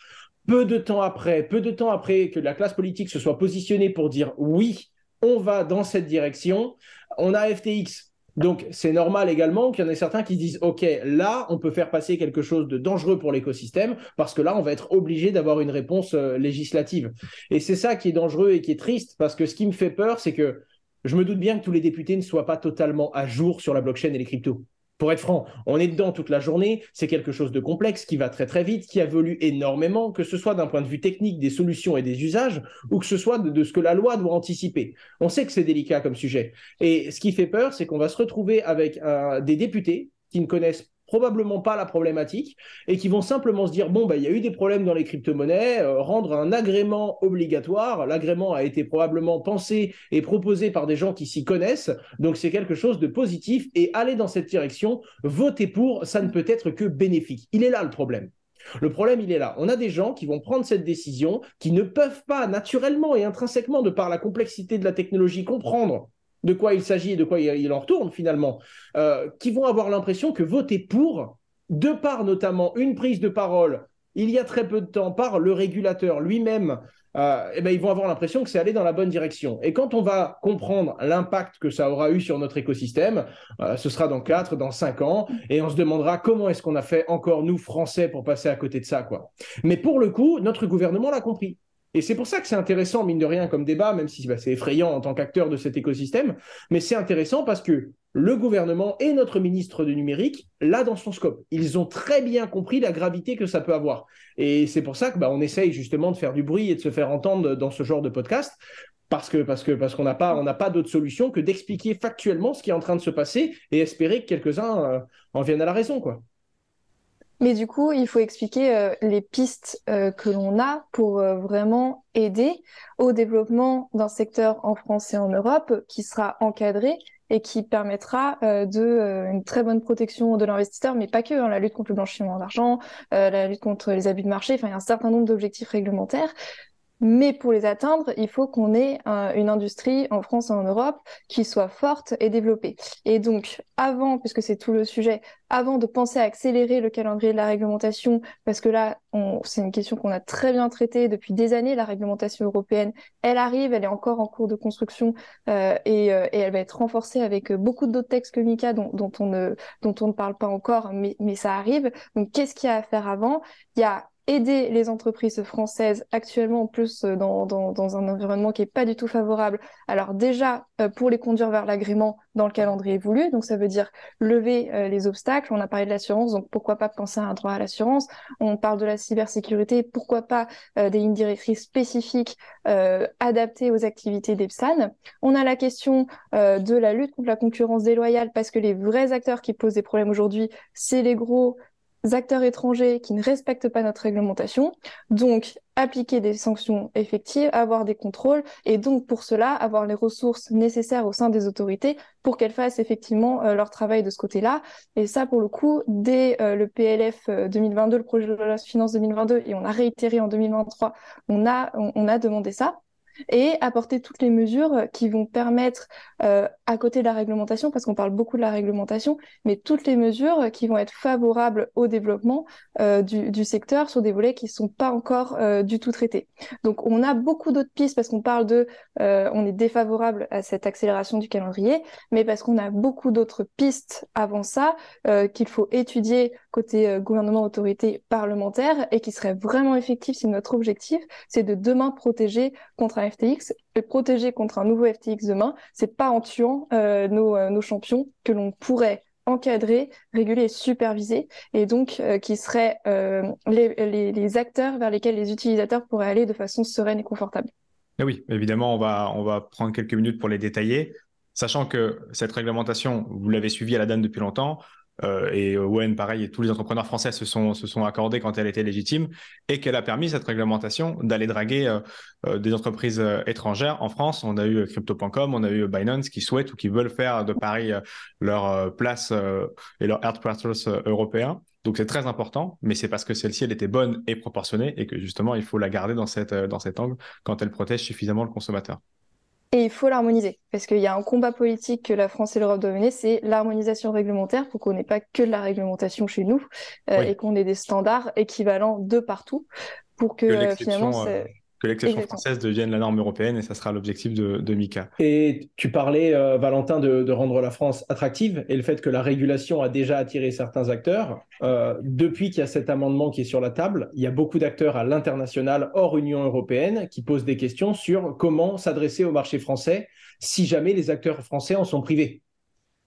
S3: Peu de temps après que la classe politique se soit positionnée pour dire oui, on va dans cette direction, on a FTX. Donc, c'est normal également qu'il y en ait certains qui disent « Ok, là, on peut faire passer quelque chose de dangereux pour l'écosystème parce que là, on va être obligé d'avoir une réponse législative. » Et c'est ça qui est dangereux et qui est triste parce que ce qui me fait peur, c'est que je me doute bien que tous les députés ne soient pas totalement à jour sur la blockchain et les cryptos. Pour être franc, on est dedans toute la journée, c'est quelque chose de complexe qui va très très vite, qui évolue énormément, que ce soit d'un point de vue technique des solutions et des usages, ou que ce soit de ce que la loi doit anticiper. On sait que c'est délicat comme sujet. Et ce qui fait peur, c'est qu'on va se retrouver avec des députés qui ne connaissent probablement pas la problématique et qui vont simplement se dire bon, il y a eu des problèmes dans les crypto-monnaies, rendre un agrément obligatoire. L'agrément a été probablement pensé et proposé par des gens qui s'y connaissent, donc c'est quelque chose de positif et aller dans cette direction, voter pour, ça ne peut être que bénéfique. Il est là le problème. Le problème, il est là. On a des gens qui vont prendre cette décision, qui ne peuvent pas naturellement et intrinsèquement, de par la complexité de la technologie, comprendre de quoi il s'agit et de quoi il en retourne finalement, qui vont avoir l'impression que voter pour, de par notamment une prise de parole il y a très peu de temps par le régulateur lui-même, ils vont avoir l'impression que c'est aller dans la bonne direction. Et quand on va comprendre l'impact que ça aura eu sur notre écosystème, ce sera dans 4, dans 5 ans, et on se demandera comment est-ce qu'on a fait encore, nous, Français, pour passer à côté de ça, quoi. Mais pour le coup, notre gouvernement l'a compris. Et c'est pour ça que c'est intéressant, mine de rien, comme débat, même si c'est effrayant en tant qu'acteur de cet écosystème, mais c'est intéressant parce que le gouvernement et notre ministre du numérique, là, dans son scope, ils ont très bien compris la gravité que ça peut avoir. Et c'est pour ça que on essaye justement de faire du bruit et de se faire entendre dans ce genre de podcast, parce qu'on n'a pas d'autre solution que d'expliquer factuellement ce qui est en train de se passer et espérer que quelques-uns en viennent à la raison, quoi.
S2: Mais du coup, il faut expliquer les pistes que l'on a pour vraiment aider au développement d'un secteur en France et en Europe qui sera encadré et qui permettra une très bonne protection de l'investisseur, mais pas que, hein, la lutte contre le blanchiment d'argent, la lutte contre les abus de marché, enfin, il y a un certain nombre d'objectifs réglementaires. Mais pour les atteindre, il faut qu'on ait une industrie en France et en Europe qui soit forte et développée. Et donc, avant, puisque c'est tout le sujet, avant de penser à accélérer le calendrier de la réglementation, parce que là, c'est une question qu'on a très bien traitée depuis des années, la réglementation européenne, elle arrive, elle est encore en cours de construction et elle va être renforcée avec beaucoup d'autres textes que MiCA dont on ne parle pas encore, mais ça arrive. Donc, qu'est-ce qu'il y a à faire avant? Il y a aider les entreprises françaises actuellement en plus dans un environnement qui est pas du tout favorable. Alors déjà, pour les conduire vers l'agrément dans le calendrier voulu, donc ça veut dire lever les obstacles. On a parlé de l'assurance, donc pourquoi pas penser à un droit à l'assurance. On parle de la cybersécurité, pourquoi pas des lignes directrices spécifiques adaptées aux activités d'EPSAN. On a la question de la lutte contre la concurrence déloyale, parce que les vrais acteurs qui posent des problèmes aujourd'hui, c'est les gros acteurs étrangers qui ne respectent pas notre réglementation, donc appliquer des sanctions effectives, avoir des contrôles, et donc pour cela, avoir les ressources nécessaires au sein des autorités pour qu'elles fassent effectivement leur travail de ce côté-là. Et ça, pour le coup, dès le PLF 2022, le projet de loi de finances 2022, et on a réitéré en 2023, on a demandé ça. Et apporter toutes les mesures qui vont permettre, à côté de la réglementation, parce qu'on parle beaucoup de la réglementation, mais toutes les mesures qui vont être favorables au développement du secteur sur des volets qui ne sont pas encore du tout traités. Donc on a beaucoup d'autres pistes parce qu'on parle on est défavorable à cette accélération du calendrier, mais parce qu'on a beaucoup d'autres pistes avant ça qu'il faut étudier côté gouvernement, autorité parlementaire et qui seraient vraiment effectives si notre objectif, c'est de demain protéger contre un FTX et protéger contre un nouveau FTX demain. C'est pas en tuant nos champions que l'on pourrait encadrer, réguler et superviser, et donc qui seraient les acteurs vers lesquels les utilisateurs pourraient aller de façon sereine et confortable.
S1: Et oui, évidemment, on va prendre quelques minutes pour les détailler, sachant que cette réglementation, vous l'avez suivie à la DAN depuis longtemps, et Owen, pareil, et tous les entrepreneurs français se sont accordés quand elle était légitime, et qu'elle a permis, cette réglementation, d'aller draguer des entreprises étrangères. En France, on a eu Crypto.com, on a eu Binance qui souhaitent ou qui veulent faire de Paris leur place et leur headquarters européen. Donc c'est très important, mais c'est parce que celle-ci, elle était bonne et proportionnée, et que justement, il faut la garder dans cet angle quand elle protège suffisamment le consommateur.
S2: Et il faut l'harmoniser, parce qu'il y a un combat politique que la France et l'Europe doivent mener, c'est l'harmonisation réglementaire pour qu'on n'ait pas que de la réglementation chez nous et qu'on ait des standards équivalents de partout pour que finalement...
S1: Que l'exception française devienne la norme européenne, et ça sera l'objectif de MiCA.
S3: Et tu parlais, Valentin, de rendre la France attractive, et le fait que la régulation a déjà attiré certains acteurs. Depuis qu'il y a cet amendement qui est sur la table, il y a beaucoup d'acteurs à l'international, hors Union européenne, qui posent des questions sur comment s'adresser au marché français si jamais les acteurs français en sont privés.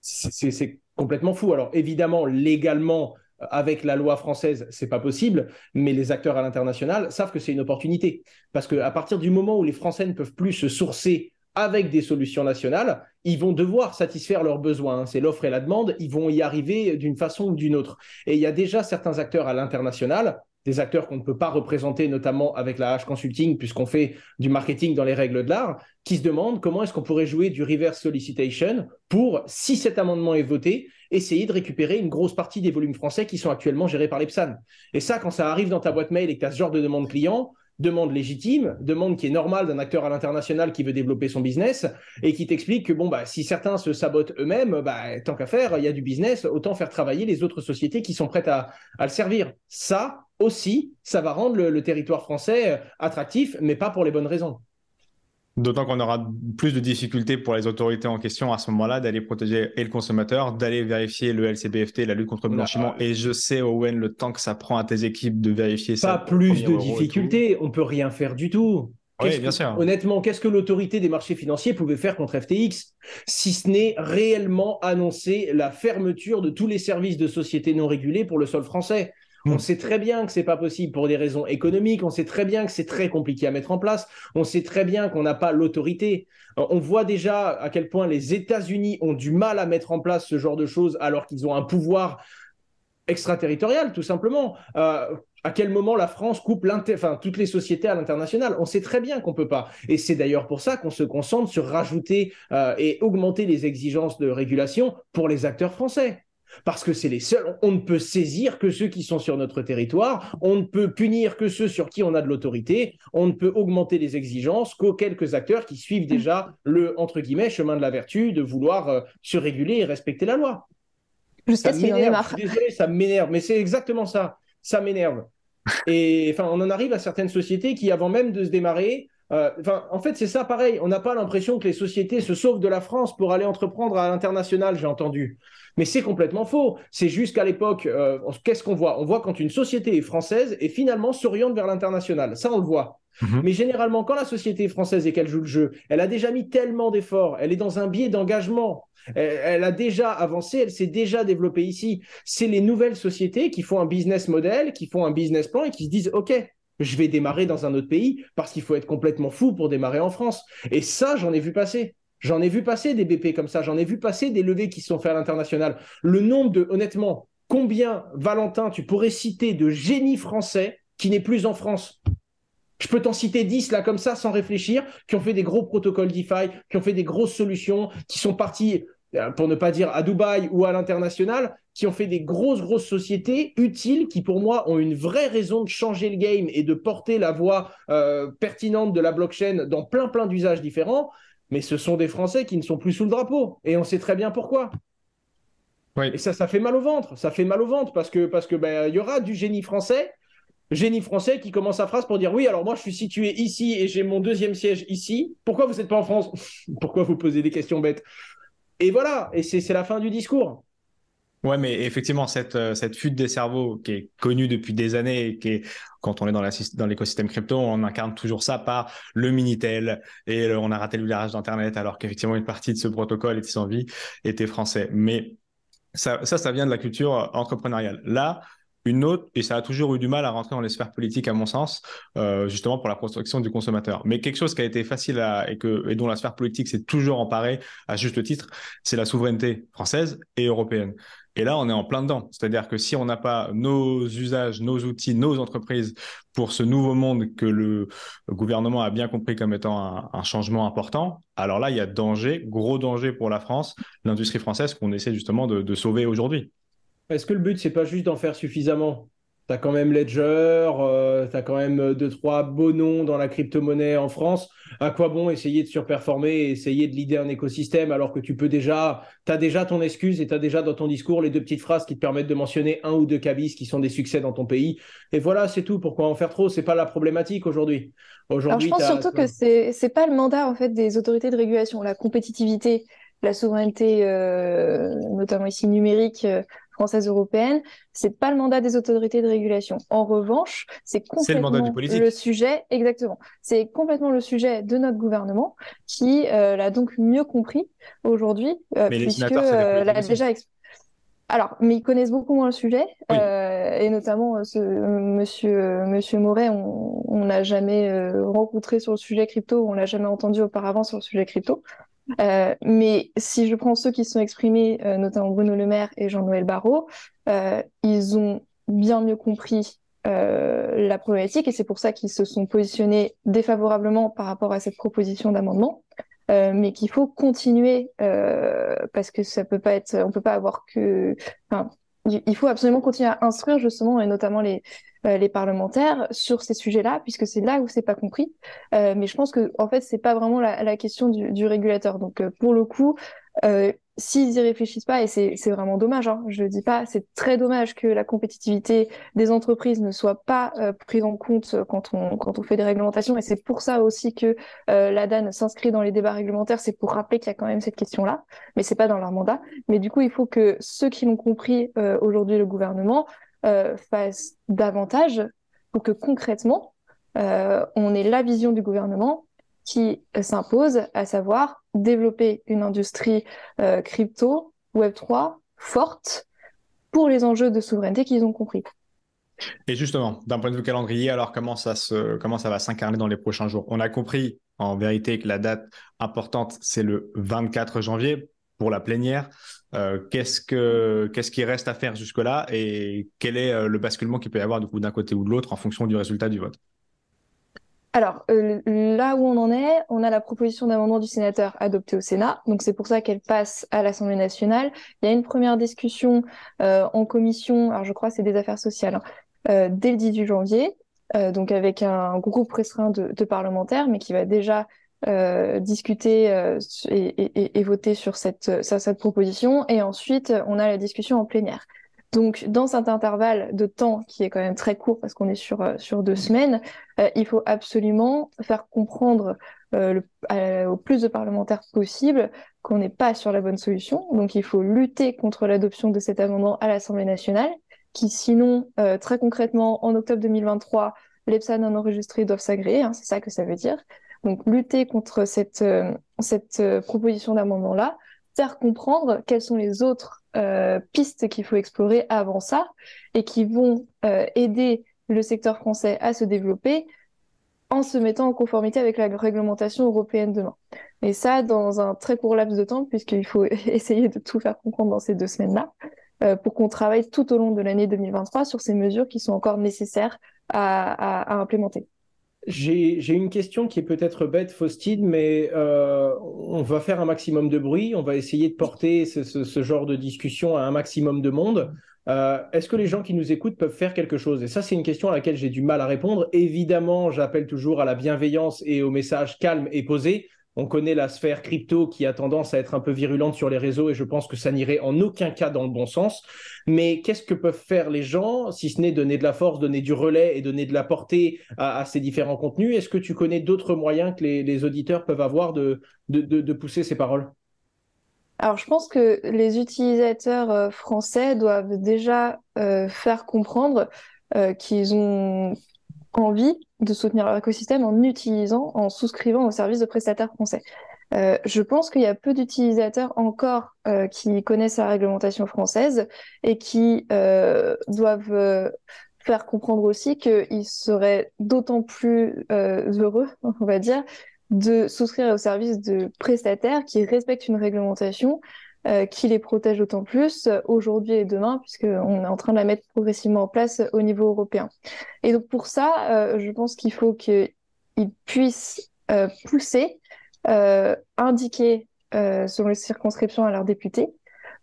S3: C'est complètement fou. Alors évidemment, légalement, avec la loi française, c'est pas possible, mais les acteurs à l'international savent que c'est une opportunité. Parce qu'à partir du moment où les Français ne peuvent plus se sourcer avec des solutions nationales, ils vont devoir satisfaire leurs besoins. C'est l'offre et la demande, ils vont y arriver d'une façon ou d'une autre. Et il y a déjà certains acteurs à l'international, des acteurs qu'on ne peut pas représenter, notamment avec la H Consulting, puisqu'on fait du marketing dans les règles de l'art, qui se demandent comment est-ce qu'on pourrait jouer du reverse solicitation pour, si cet amendement est voté, essayer de récupérer une grosse partie des volumes français qui sont actuellement gérés par l'EPSAN. Et ça, quand ça arrive dans ta boîte mail et que tu as ce genre de demande client, demande légitime, demande qui est normale d'un acteur à l'international qui veut développer son business et qui t'explique que si certains se sabotent eux-mêmes, tant qu'à faire, il y a du business, autant faire travailler les autres sociétés qui sont prêtes à le servir. Ça aussi, ça va rendre le territoire français attractif, mais pas pour les bonnes raisons.
S1: D'autant qu'on aura plus de difficultés pour les autorités en question à ce moment-là d'aller protéger et le consommateur, d'aller vérifier le LCBFT, la lutte contre le blanchiment. Et je sais, Owen, le temps que ça prend à tes équipes de vérifier ça.
S3: Pas plus de difficultés, on peut rien faire du tout.
S1: Oui, bien sûr.
S3: Honnêtement, qu'est-ce que l'autorité des marchés financiers pouvait faire contre FTX, si ce n'est réellement annoncer la fermeture de tous les services de sociétés non régulées pour le sol français? On sait très bien que ce n'est pas possible pour des raisons économiques, on sait très bien que c'est très compliqué à mettre en place, on sait très bien qu'on n'a pas l'autorité. On voit déjà à quel point les États-Unis ont du mal à mettre en place ce genre de choses alors qu'ils ont un pouvoir extraterritorial, tout simplement. À quel moment la France coupe toutes les sociétés à l'international? On sait très bien qu'on ne peut pas. Et c'est d'ailleurs pour ça qu'on se concentre sur rajouter et augmenter les exigences de régulation pour les acteurs français. parce que c'est les seuls. On ne peut saisir que ceux qui sont sur notre territoire, on ne peut punir que ceux sur qui on a de l'autorité, on ne peut augmenter les exigences qu'aux quelques acteurs qui suivent déjà le, entre guillemets, chemin de la vertu de vouloir se réguler et respecter la loi.
S2: Jusqu'à ce qu'il en ait marre.
S3: Je suis désolé, ça m'énerve, mais c'est exactement ça. Ça m'énerve. Et enfin, on en arrive à certaines sociétés qui, avant même de se démarrer, en fait, c'est ça pareil. On n'a pas l'impression que les sociétés se sauvent de la France pour aller entreprendre à l'international, j'ai entendu. Mais c'est complètement faux. C'est juste qu'à l'époque, qu'est-ce qu'on voit? On voit quand une société est française et finalement s'oriente vers l'international. Ça, on le voit. Mais généralement, quand la société est française et qu'elle joue le jeu, elle a déjà mis tellement d'efforts, elle est dans un biais d'engagement, elle a déjà avancé, elle s'est déjà développée ici. C'est les nouvelles sociétés qui font un business model, qui font un business plan et qui se disent « Ok, je vais démarrer dans un autre pays parce qu'il faut être complètement fou pour démarrer en France. » Et ça, j'en ai vu passer. J'en ai vu passer des BP comme ça, j'en ai vu passer des levées qui se sont faites à l'international. Le nombre de, honnêtement, combien, Valentin, tu pourrais citer de génies français qui n'est plus en France? Je peux t'en citer 10 là comme ça sans réfléchir, qui ont fait des gros protocoles DeFi, qui ont fait des grosses solutions, qui sont partis, pour ne pas dire à Dubaï ou à l'international, qui ont fait des grosses sociétés utiles, qui pour moi ont une vraie raison de changer le game et de porter la voie pertinente de la blockchain dans plein d'usages différents. Mais ce sont des Français qui ne sont plus sous le drapeau. Et on sait très bien pourquoi.
S1: Oui.
S3: Et ça fait mal au ventre. Ça fait mal au ventre parce que y aura du génie français qui commence sa phrase pour dire oui, alors moi je suis situé ici et j'ai mon deuxième siège ici. Pourquoi vous n'êtes pas en France? Pourquoi vous posez des questions bêtes? Et voilà, et c'est la fin du discours.
S1: Ouais, mais effectivement, cette fuite des cerveaux qui est connue depuis des années et qui est, quand on est dans l'écosystème crypto, on incarne toujours ça par le Minitel et on a raté le virage d'Internet alors qu'effectivement, une partie de ce protocole était sans vie, était français. Mais ça vient de la culture entrepreneuriale. Là, une autre, et ça a toujours eu du mal à rentrer dans les sphères politiques, à mon sens, justement pour la construction du consommateur. Mais quelque chose qui a été facile et dont la sphère politique s'est toujours emparée, à juste titre, c'est la souveraineté française et européenne. Et là, on est en plein dedans. C'est-à-dire que si on n'a pas nos usages, nos outils, nos entreprises pour ce nouveau monde que le gouvernement a bien compris comme étant un changement important, alors là, il y a danger, gros danger pour la France, l'industrie française qu'on essaie justement de sauver aujourd'hui.
S3: Est-ce que le but, c'est pas juste d'en faire suffisamment? Tu as quand même Ledger, tu as quand même deux, trois beaux noms dans la crypto-monnaie en France. À quoi bon essayer de surperformer et essayer de leader un écosystème alors que tu as déjà ton excuse et tu as déjà dans ton discours les deux petites phrases qui te permettent de mentionner un ou deux cabis qui sont des succès dans ton pays. Et voilà, c'est tout. Pourquoi en faire trop? C'est pas la problématique aujourd'hui.
S2: Alors, je pense surtout que c'est pas le mandat en fait des autorités de régulation, la compétitivité, la souveraineté, notamment ici numérique, française, européenne, c'est pas le mandat des autorités de régulation. En revanche, c'est
S1: le mandat du
S2: complètement
S1: politique.
S2: le sujet, exactement. C'est complètement le sujet de notre gouvernement qui l'a donc mieux compris aujourd'hui,
S1: Mais les
S2: puisque
S1: sénateurs, c'est des politiques
S2: l'a
S1: aussi.
S2: déjà alors, mais ils connaissent beaucoup moins le sujet,
S1: Oui.
S2: et notamment Monsieur Moret, on l'a jamais rencontré sur le sujet crypto, on l'a jamais entendu auparavant sur le sujet crypto. Mais si je prends ceux qui se sont exprimés, notamment Bruno Le Maire et Jean-Noël Barrot, ils ont bien mieux compris la problématique et c'est pour ça qu'ils se sont positionnés défavorablement par rapport à cette proposition d'amendement. Mais qu'il faut continuer parce que ça peut pas être, on peut pas avoir que, enfin, il faut absolument continuer à instruire justement et notamment les parlementaires sur ces sujets-là puisque c'est là où c'est pas compris. Mais je pense que en fait c'est pas vraiment la question du régulateur. Donc pour le coup, s'ils y réfléchissent pas et c'est vraiment dommage, hein, je dis pas, c'est très dommage que la compétitivité des entreprises ne soit pas prise en compte quand on fait des réglementations et c'est pour ça aussi que l'ADAN s'inscrit dans les débats réglementaires, c'est pour rappeler qu'il y a quand même cette question-là, mais c'est pas dans leur mandat. Mais du coup, il faut que ceux qui l'ont compris aujourd'hui, le gouvernement, fassent davantage pour que concrètement, on ait la vision du gouvernement qui s'impose, à savoir développer une industrie crypto, Web3, forte, pour les enjeux de souveraineté qu'ils ont compris.
S1: Et justement, d'un point de vue calendrier, alors comment ça va s'incarner dans les prochains jours? On a compris en vérité que la date importante, c'est le 24 janvier pour la plénière. Qu'est-ce qui reste à faire jusque-là et quel est le basculement qu'il peut y avoir du coup d'un côté ou de l'autre en fonction du résultat du vote?
S2: Alors, là où on en est, on a la proposition d'amendement du sénateur adoptée au Sénat, donc c'est pour ça qu'elle passe à l'Assemblée nationale. Il y a une première discussion en commission, alors je crois que c'est des affaires sociales, hein, dès le 18 janvier, donc avec un groupe restreint de parlementaires, mais qui va déjà discuter et voter sur cette proposition. Et ensuite, on a la discussion en plénière. Donc, dans cet intervalle de temps qui est quand même très court parce qu'on est sur 2 semaines, il faut absolument faire comprendre au plus de parlementaires possible qu'on n'est pas sur la bonne solution. Donc, il faut lutter contre l'adoption de cet amendement à l'Assemblée nationale, qui sinon, très concrètement, en octobre 2023, les PSA non enregistrés doivent s'agréer, hein, c'est ça que ça veut dire. Donc, lutter contre cette proposition d'amendement-là, faire comprendre quelles sont les autres pistes qu'il faut explorer avant ça et qui vont aider le secteur français à se développer en se mettant en conformité avec la réglementation européenne demain. Et ça, dans un très court laps de temps, puisqu'il faut essayer de tout faire comprendre dans ces 2 semaines-là, pour qu'on travaille tout au long de l'année 2023 sur ces mesures qui sont encore nécessaires à implémenter.
S3: J'ai une question qui est peut-être bête, Faustine, mais on va faire un maximum de bruit, on va essayer de porter ce genre de discussion à un maximum de monde. Est-ce que les gens qui nous écoutent peuvent faire quelque chose? Et ça, c'est une question à laquelle j'ai du mal à répondre. Évidemment, j'appelle toujours à la bienveillance et au message calme et posé. On connaît la sphère crypto qui a tendance à être un peu virulente sur les réseaux et je pense que ça n'irait en aucun cas dans le bon sens. Mais qu'est-ce que peuvent faire les gens, si ce n'est donner de la force, donner du relais et donner de la portée à ces différents contenus? Est-ce que tu connais d'autres moyens que les auditeurs peuvent avoir de pousser ces paroles?
S2: Alors, je pense que les utilisateurs français doivent déjà faire comprendre qu'ils ont envie de soutenir leur écosystème en souscrivant aux services de prestataires français. Je pense qu'il y a peu d'utilisateurs encore qui connaissent la réglementation française et qui doivent faire comprendre aussi qu'ils seraient d'autant plus heureux, on va dire, de souscrire aux services de prestataires qui respectent une réglementation qui les protège d'autant plus aujourd'hui et demain, puisqu'on est en train de la mettre progressivement en place au niveau européen. Et donc pour ça, je pense qu'il faut qu'ils puissent pousser, indiquer selon les circonscriptions à leurs députés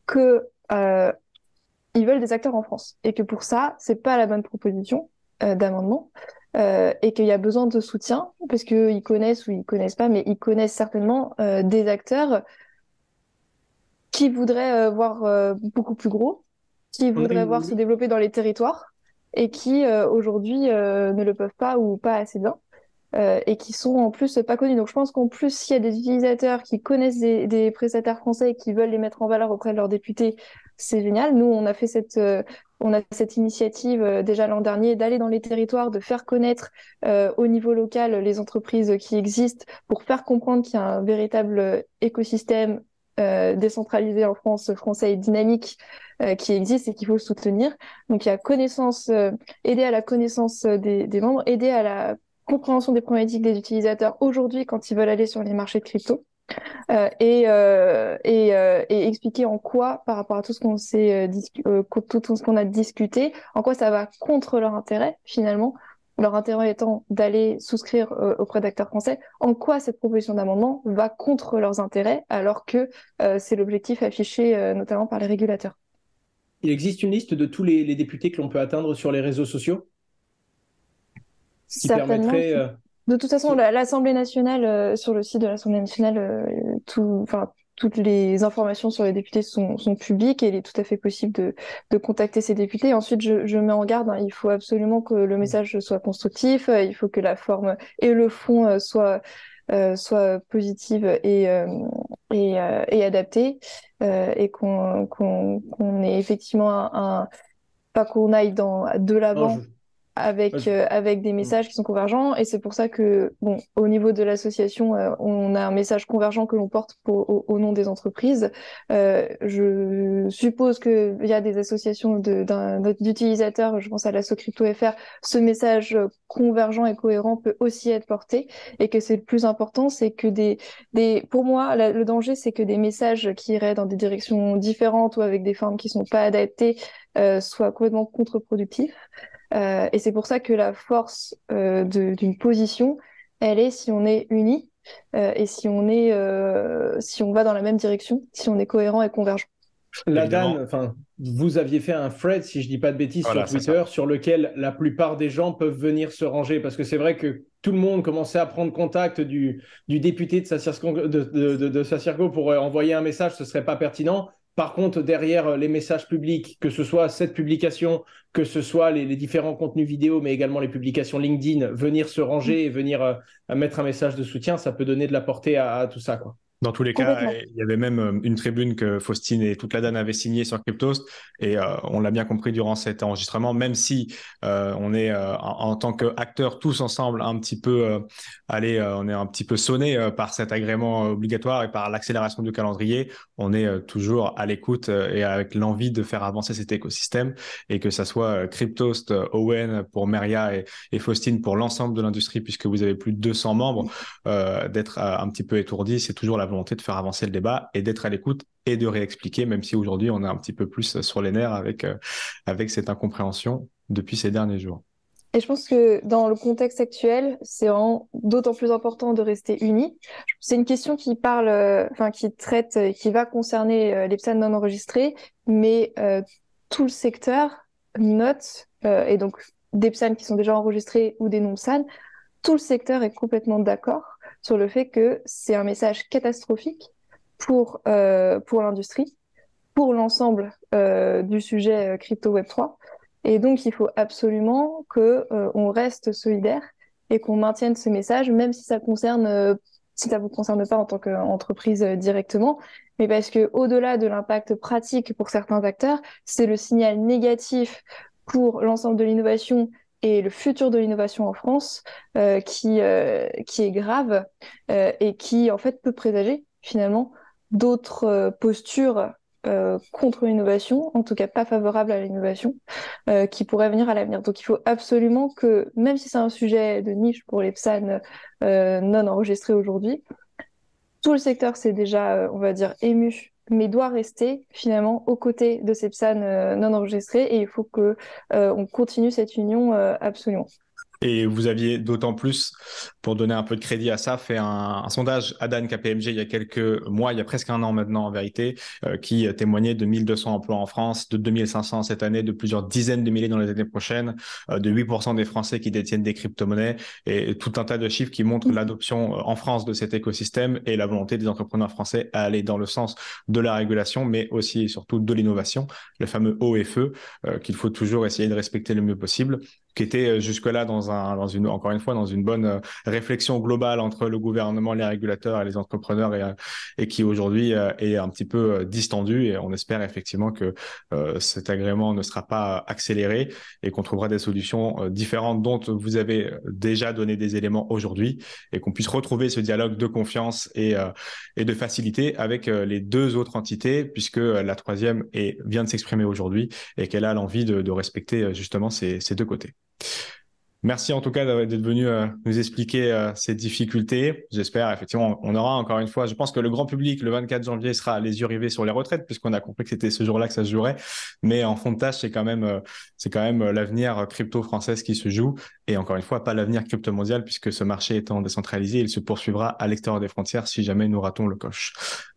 S2: que ils veulent des acteurs en France et que pour ça, c'est pas la bonne proposition d'amendement. Et qu'il y a besoin de soutien, parce qu'ils connaissent ou ils connaissent pas, mais ils connaissent certainement des acteurs qui voudraient voir beaucoup plus gros, qui
S3: On a
S2: voudraient voir se
S3: une...
S2: développer dans les territoires et qui aujourd'hui ne le peuvent pas ou pas assez bien. Et qui sont en plus pas connus. Donc je pense qu'en plus, s'il y a des utilisateurs qui connaissent des prestataires français et qui veulent les mettre en valeur auprès de leurs députés, c'est génial. Nous, on a cette initiative déjà l'an dernier d'aller dans les territoires, de faire connaître au niveau local les entreprises qui existent pour faire comprendre qu'il y a un véritable écosystème décentralisé en France, français et dynamique qui existe et qu'il faut le soutenir. Donc il y a connaissance, aider à la connaissance des membres, aider à la compréhension des problématiques des utilisateurs aujourd'hui quand ils veulent aller sur les marchés de crypto et expliquer en quoi, par rapport à tout ce qu'on tout ce qu'on a discuté, en quoi ça va contre leur intérêt finalement, leur intérêt étant d'aller souscrire auprès d'acteurs français, en quoi cette proposition d'amendement va contre leurs intérêts alors que c'est l'objectif affiché notamment par les régulateurs.
S3: Il existe une liste de tous les députés que l'on peut atteindre sur les réseaux sociaux, ce qui
S2: Certainement.
S3: permettrait...
S2: De toute façon, l'Assemblée nationale, sur le site de l'Assemblée nationale, toutes les informations sur les députés sont publiques et il est tout à fait possible de contacter ces députés. Ensuite, je mets en garde, hein, il faut absolument que le message soit constructif, il faut que la forme et le fond soient positifs et adaptés et qu'on ait effectivement pas qu'on aille de
S3: Non,
S2: l'avant avec des messages qui sont convergents. Et c'est pour ça que, bon, au niveau de l'association, on a un message convergent que l'on porte au nom des entreprises. Je suppose qu'il y a des associations d'utilisateurs, je pense à l'Asso Crypto FR, ce message convergent et cohérent peut aussi être porté. Et que c'est le plus important, c'est que pour moi, le danger, c'est que des messages qui iraient dans des directions différentes ou avec des formes qui sont pas adaptées soient complètement contre-productifs. Et c'est pour ça que la force d'une position, elle est si on est unis et si on va dans la même direction, si on est cohérent et convergent.
S3: Dan, enfin, vous aviez fait un thread, si je dis pas de bêtises,
S1: Voilà,
S3: sur Twitter, sur lequel la plupart des gens peuvent venir se ranger, parce que c'est vrai que tout le monde commençait à prendre contact du député de Sacyergo pour envoyer un message, ce serait pas pertinent. Par contre, derrière les messages publics, que ce soit cette publication, que ce soit les différents contenus vidéo, mais également les publications LinkedIn, venir se ranger et venir mettre un message de soutien, ça peut donner de la portée à tout ça, quoi.
S1: Dans tous les cas, il y avait même une tribune que Faustine et toute la DAN avaient signée sur Cryptost et on l'a bien compris durant cet enregistrement, même si on est en tant qu'acteurs tous ensemble un petit peu, on est un petit peu sonnés par cet agrément obligatoire et par l'accélération du calendrier, on est toujours à l'écoute et avec l'envie de faire avancer cet écosystème et que ça soit Cryptost, Owen pour Meria et Faustine pour l'ensemble de l'industrie puisque vous avez plus de 200 membres, d'être un petit peu étourdi, c'est toujours la volonté de faire avancer le débat et d'être à l'écoute et de réexpliquer, même si aujourd'hui on est un petit peu plus sur les nerfs avec cette incompréhension depuis ces derniers jours.
S2: Et je pense que dans le contexte actuel, c'est d'autant plus important de rester unis. C'est une question qui qui traite, qui va concerner les PSAN non enregistrés, mais tout le secteur note, et donc des PSAN qui sont déjà enregistrés ou des non-PSAN, tout le secteur est complètement d'accord sur le fait que c'est un message catastrophique pour l'industrie, pour l'ensemble du sujet crypto Web3. Et donc, il faut absolument qu'on reste solidaire et qu'on maintienne ce message, même si ça vous concerne pas en tant qu'entreprise directement, mais parce que au-delà de l'impact pratique pour certains acteurs, c'est le signal négatif pour l'ensemble de l'innovation et le futur de l'innovation en France qui est grave et qui en fait peut présager finalement d'autres postures contre l'innovation, en tout cas pas favorables à l'innovation, qui pourraient venir à l'avenir. Donc il faut absolument que, même si c'est un sujet de niche pour les PSAN non enregistrés aujourd'hui, tout le secteur s'est déjà, on va dire, ému, mais doit rester finalement aux côtés de ces PSAN non enregistrés et il faut que on continue cette union absolument.
S1: Et vous aviez d'autant plus, pour donner un peu de crédit à ça, fait un sondage à Dan KPMG il y a quelques mois, il y a presque un an maintenant en vérité, qui témoignait de 1200 emplois en France, de 2500 cette année, de plusieurs dizaines de milliers dans les années prochaines, de 8% des Français qui détiennent des crypto-monnaies et tout un tas de chiffres qui montrent l'adoption en France de cet écosystème et la volonté des entrepreneurs français à aller dans le sens de la régulation, mais aussi et surtout de l'innovation, le fameux haut et feu qu'il faut toujours essayer de respecter le mieux possible, qui était jusque-là encore une fois, dans une bonne réflexion globale entre le gouvernement, les régulateurs et les entrepreneurs et qui aujourd'hui est un petit peu distendu et on espère effectivement que cet agrément ne sera pas accéléré et qu'on trouvera des solutions différentes dont vous avez déjà donné des éléments aujourd'hui et qu'on puisse retrouver ce dialogue de confiance et de facilité avec les deux autres entités puisque la troisième vient de s'exprimer aujourd'hui et qu'elle a l'envie de respecter justement ces deux côtés. Merci en tout cas d'être venu nous expliquer ces difficultés. J'espère effectivement, on aura encore une fois, je pense que le grand public le 24 janvier sera les yeux rivés sur les retraites puisqu'on a compris que c'était ce jour-là que ça se jouerait. Mais en fond de tâche, c'est quand même l'avenir crypto française qui se joue et encore une fois, pas l'avenir crypto mondial puisque ce marché étant décentralisé, il se poursuivra à l'extérieur des frontières si jamais nous ratons le coche.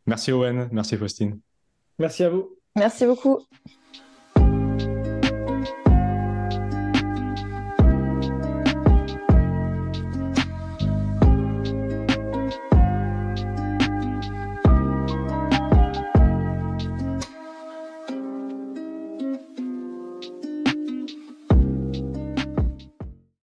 S1: Merci Owen, merci Faustine.
S3: Merci à vous.
S2: Merci beaucoup.